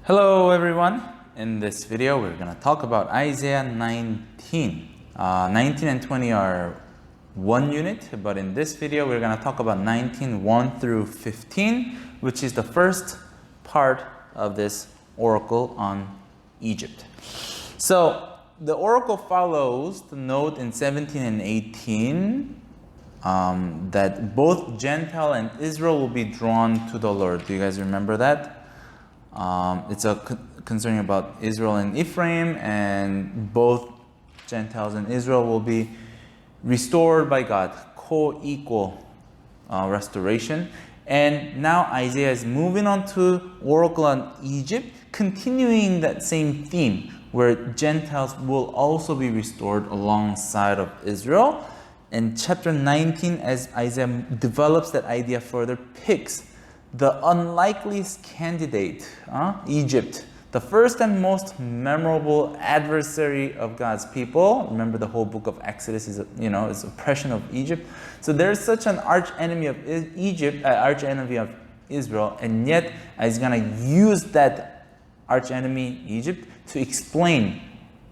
Hello everyone. In this video we're going to talk about Isaiah 19. 19 and 20 are one unit, but in this video we're going to talk about 19, 1 through 15, which is the first part of this oracle on Egypt. So the oracle follows the note in 17 and 18 that both Gentile and Israel will be drawn to the Lord. Do you guys remember that? It's concerning about Israel and Ephraim, and both Gentiles and Israel will be restored by God, co-equal restoration. And now Isaiah is moving on to oracle on Egypt, continuing that same theme where Gentiles will also be restored alongside of Israel. And chapter 19, as Isaiah develops that idea further, picks the unlikeliest candidate, Egypt, the first and most memorable adversary of God's people. Remember, the whole book of Exodus is oppression of Egypt. So there's such an arch enemy of Egypt, arch enemy of Israel, and yet he's gonna use that arch enemy Egypt to explain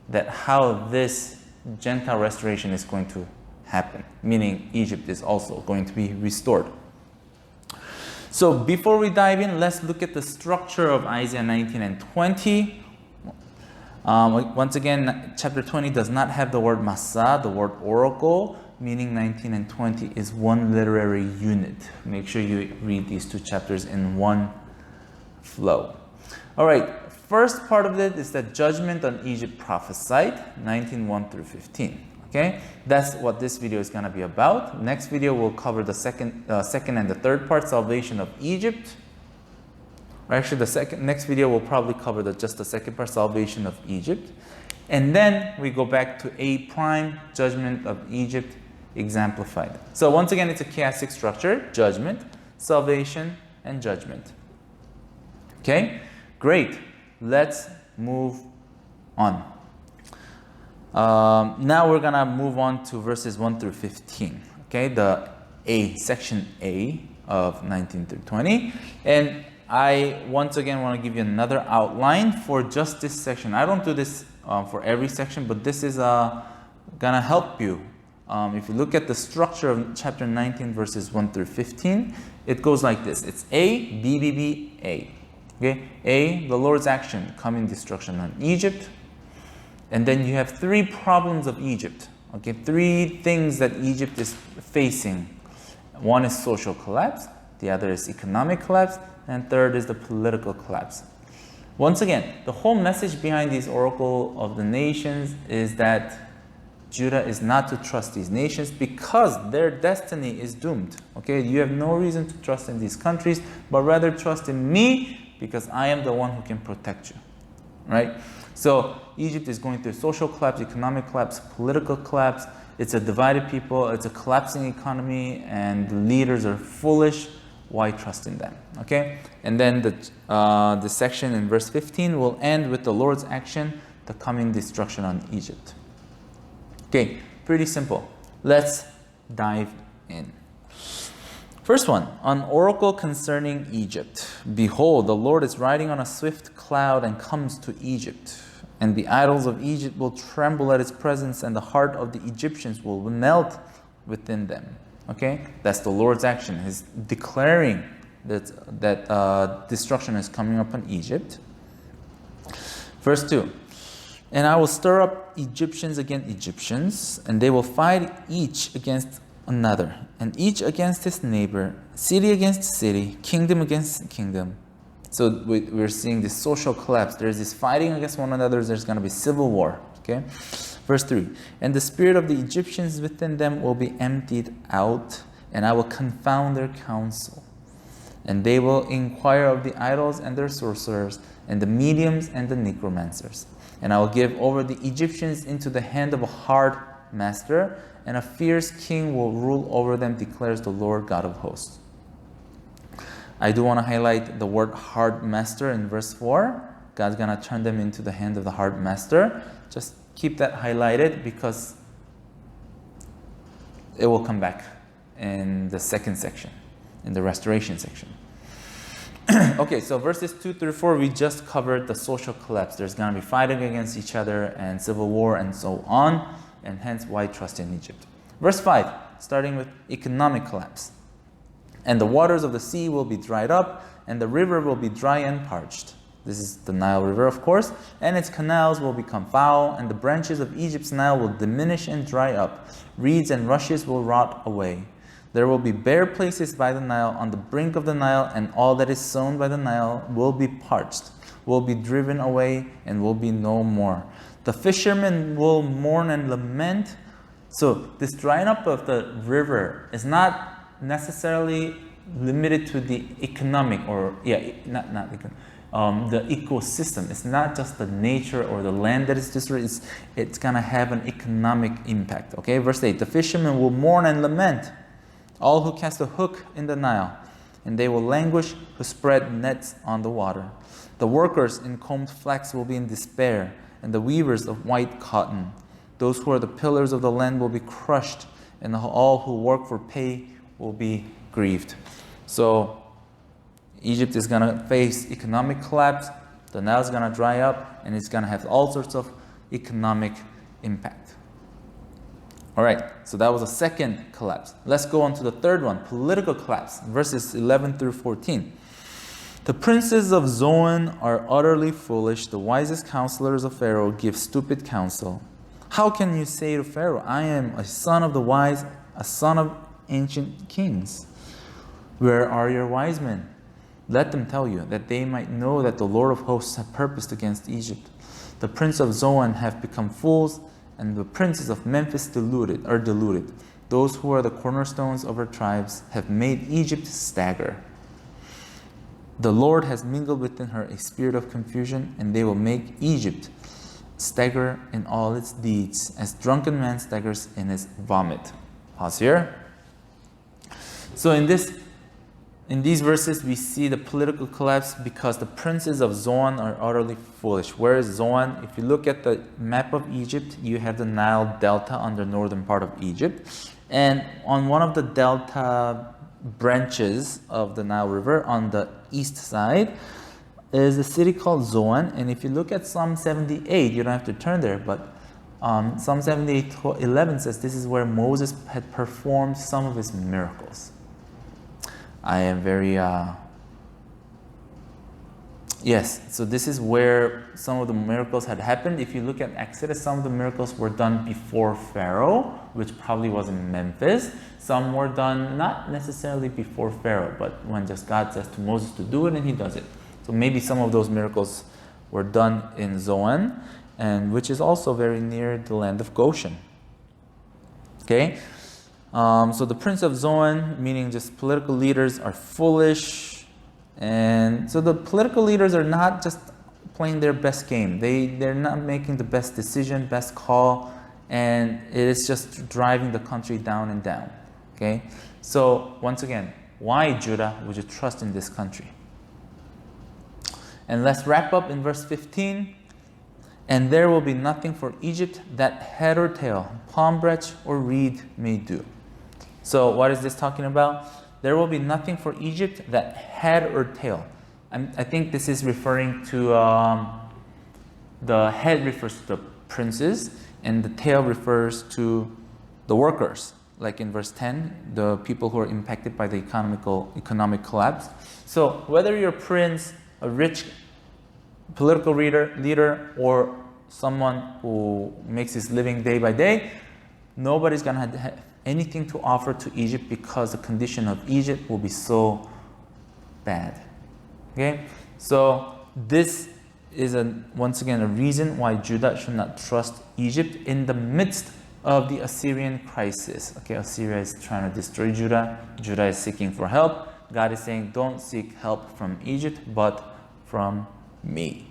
that how this Gentile restoration is going to happen, meaning Egypt is also going to be restored. So before we dive in, let's look at the structure of Isaiah 19 and 20. Once again, chapter 20 does not have the word masa, the word oracle, meaning 19 and 20 is one literary unit. Make sure you read these two chapters in one flow. All right, first part of it is the judgment on Egypt prophesied, 19, 1 through 15. Okay, that's what this video is going to be about. Next video will cover the second and the third part, salvation of Egypt. Or actually, next video will probably cover just the second part, salvation of Egypt. And then we go back to A prime, judgment of Egypt, exemplified. So once again, it's a chiastic structure, judgment, salvation, and judgment. Okay, great. Let's move on. Now we're gonna move on to verses 1 through 15. Okay, the section A of 19 through 20. And I once again want to give you another outline for just this section. I don't do this for every section, but this is gonna help you. If you look at the structure of chapter 19 verses 1 through 15, it goes like this. It's A, B, B, B, A. Okay, A, the Lord's action, coming destruction on Egypt. And then you have three problems of Egypt. Okay, three things that Egypt is facing. One is social collapse, the other is economic collapse, and third is the political collapse. Once again, the whole message behind this oracle of the nations is that Judah is not to trust these nations because their destiny is doomed. Okay, you have no reason to trust in these countries, but rather trust in me because I am the one who can protect you. Right? So Egypt is going through social collapse, economic collapse, political collapse. It's a divided people. It's a collapsing economy, and the leaders are foolish. Why trust in them? Okay, and then the section in verse 15 will end with the Lord's action, the coming destruction on Egypt. Okay, pretty simple. Let's dive in. First one, an oracle concerning Egypt. Behold, the Lord is riding on a swift cloud and comes to Egypt. And the idols of Egypt will tremble at his presence, and the heart of the Egyptians will melt within them. Okay, that's the Lord's action. He's declaring that destruction is coming upon Egypt. Verse 2. And I will stir up Egyptians against Egyptians, and they will fight each against another, and each against his neighbor, city against city, kingdom against kingdom. So we're seeing this social collapse. There's this fighting against one another. There's going to be civil war. Okay, verse 3. And the spirit of the Egyptians within them will be emptied out, and I will confound their counsel. And they will inquire of the idols and their sorcerers, and the mediums and the necromancers. And I will give over the Egyptians into the hand of a hard master, and a fierce king will rule over them, declares the Lord God of hosts. I do want to highlight the word hard master in verse 4. God's going to turn them into the hand of the hard master. Just keep that highlighted because it will come back in the second section, in the restoration section. Okay, so verses 2 through 4, we just covered the social collapse. There's going to be fighting against each other and civil war and so on, and hence why trust in Egypt. Verse 5, starting with economic collapse. And the waters of the sea will be dried up, and the river will be dry and parched. This is the Nile River, of course, and its canals will become foul, and the branches of Egypt's Nile will diminish and dry up. Reeds and rushes will rot away. There will be bare places by the Nile, on the brink of the Nile, and all that is sown by the Nile will be parched, will be driven away, and will be no more. The fishermen will mourn and lament. So this drying up of the river is not necessarily limited to the economic, or the ecosystem. It's not just the nature or the land that is destroyed. It's gonna have an economic impact. Okay, verse 8. The fishermen will mourn and lament, all who cast a hook in the Nile, and they will languish who spread nets on the water. The workers in combed flax will be in despair, and the weavers of white cotton. Those who are the pillars of the land will be crushed, and all who work for pay will be grieved. So Egypt is going to face economic collapse, the Nile is going to dry up, and it's going to have all sorts of economic impact. All right, so that was the second collapse. Let's go on to the third one, political collapse, verses 11 through 14. The princes of Zoan are utterly foolish. The wisest counselors of Pharaoh give stupid counsel. How can you say to Pharaoh, I am a son of the wise, a son of ancient kings? Where are your wise men? Let them tell you, that they might know that the Lord of hosts have purposed against Egypt. The prince of Zoan have become fools, and the princes of Memphis are deluded. Those who are the cornerstones of her tribes have made Egypt stagger. The Lord has mingled within her a spirit of confusion, and they will make Egypt stagger in all its deeds, as drunken man staggers in his vomit. Pause here. So in these verses, we see the political collapse because the princes of Zoan are utterly foolish. Where is Zoan? If you look at the map of Egypt, you have the Nile Delta on the northern part of Egypt. And on one of the delta branches of the Nile River on the east side is a city called Zoan. And if you look at Psalm 78, you don't have to turn there, but Psalm 78:11 says this is where Moses had performed some of his miracles. I am very, yes, so this is where some of the miracles had happened. If you look at Exodus, some of the miracles were done before Pharaoh, which probably was in Memphis. Some were done not necessarily before Pharaoh, but when just God says to Moses to do it, and he does it. So maybe some of those miracles were done in Zoan, and which is also very near the land of Goshen. Okay? So the prince of Zoan, meaning just political leaders, are foolish. And so the political leaders are not just playing their best game. They're not making the best decision, best call, and it is just driving the country down and down. Okay? So once again, why, Judah, would you trust in this country? And let's wrap up in verse 15. And there will be nothing for Egypt that head or tail, palm branch or reed may do. So what is this talking about? There will be nothing for Egypt that head or tail. I think this is referring to, the head refers to the princes, and the tail refers to the workers. Like in verse 10, the people who are impacted by the economic collapse. So whether you're a prince, a rich political leader, or someone who makes his living day by day, nobody's going to have anything to offer to Egypt because the condition of Egypt will be so bad. Okay? So this is once again a reason why Judah should not trust Egypt in the midst of the Assyrian crisis. Okay, Assyria is trying to destroy Judah. Judah is seeking for help. God is saying, don't seek help from Egypt, but from me.